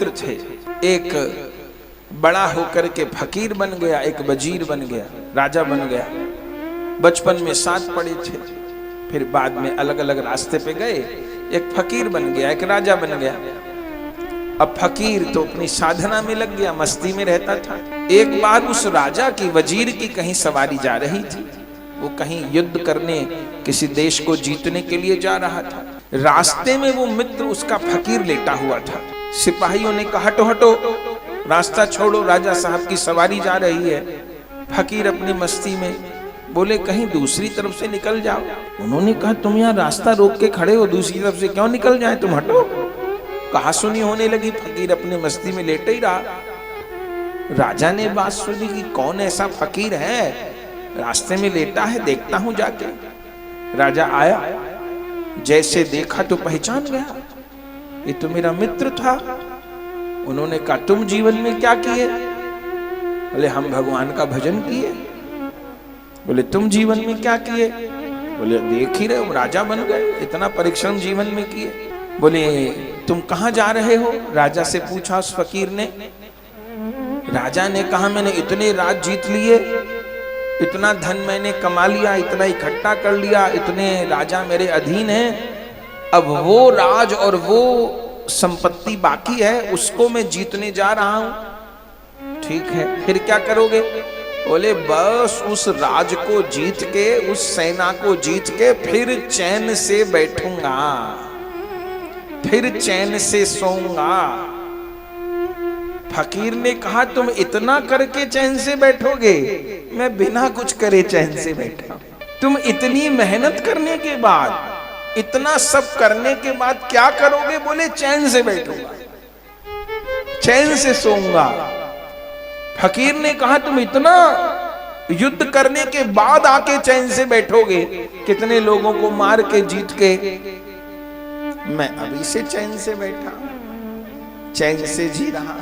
मित्र थे, एक बड़ा होकर के फकीर बन गया, एक वजीर बन गया, राजा बन गया। बचपन में साथ पढ़े थे, फिर बाद में अलग अलग रास्ते पे गए। एक फकीर बन गया, एक राजा बन गया। अब फकीर तो अपनी साधना में लग गया, मस्ती में रहता था। एक बार उस राजा की, वजीर की कहीं सवारी जा रही थी। वो कहीं युद्ध करने, किसी देश को जीतने के लिए जा रहा था। रास्ते में वो मित्र उसका फकीर लेटा हुआ था। सिपाहियों ने कहा हटो हटो, रास्ता छोड़ो, राजा साहब की सवारी जा रही है। फकीर अपनी मस्ती में बोले कहीं दूसरी तरफ से निकल जाओ। उन्होंने कहा तुम यहाँ रास्ता रोक के खड़े हो, दूसरी तरफ से क्यों निकल जाए, तुम हटो। कहा सुनी होने लगी, फकीर अपनी मस्ती में लेटे ही रहा। राजा ने बात सुनी कि कौन ऐसा फकीर है रास्ते में लेटा है, देखता हूं जाके। राजा आया, जैसे देखा तो पहचान गया, ये तो मेरा मित्र था। उन्होंने कहा तुम जीवन में क्या किए? बोले हम भगवान का भजन किए। बोले तुम जीवन में क्या किए? बोले देख ही रहे हो, राजा बन गए, इतना परिश्रम जीवन में किए। बोले तुम कहाँ जा रहे हो? राजा से पूछा उस फकीर ने। राजा ने कहा मैंने इतने राज जीत लिए, इतना धन मैंने कमा लिया, इतना इकट्ठा कर लिया, इतने राजा मेरे अधीन हैं। अब वो राज और वो संपत्ति बाकी है, उसको मैं जीतने जा रहा हूं। ठीक है, फिर क्या करोगे? बोले बस उस राज को जीत के, उस सेना को जीत के फिर चैन से बैठूंगा, फिर चैन से सोऊंगा। फकीर ने कहा तुम इतना करके चैन से बैठोगे? मैं बिना कुछ करे चैन से बैठा। तुम इतनी मेहनत करने के बाद, इतना सब करने के बाद क्या करोगे? बोले चैन से बैठूंगा, चैन से सोऊंगा। फकीर ने कहा तुम इतना युद्ध करने के बाद आके चैन से बैठोगे? कितने लोगों को मार के जीत के, मैं अभी से चैन से बैठा, चैन से जी रहा।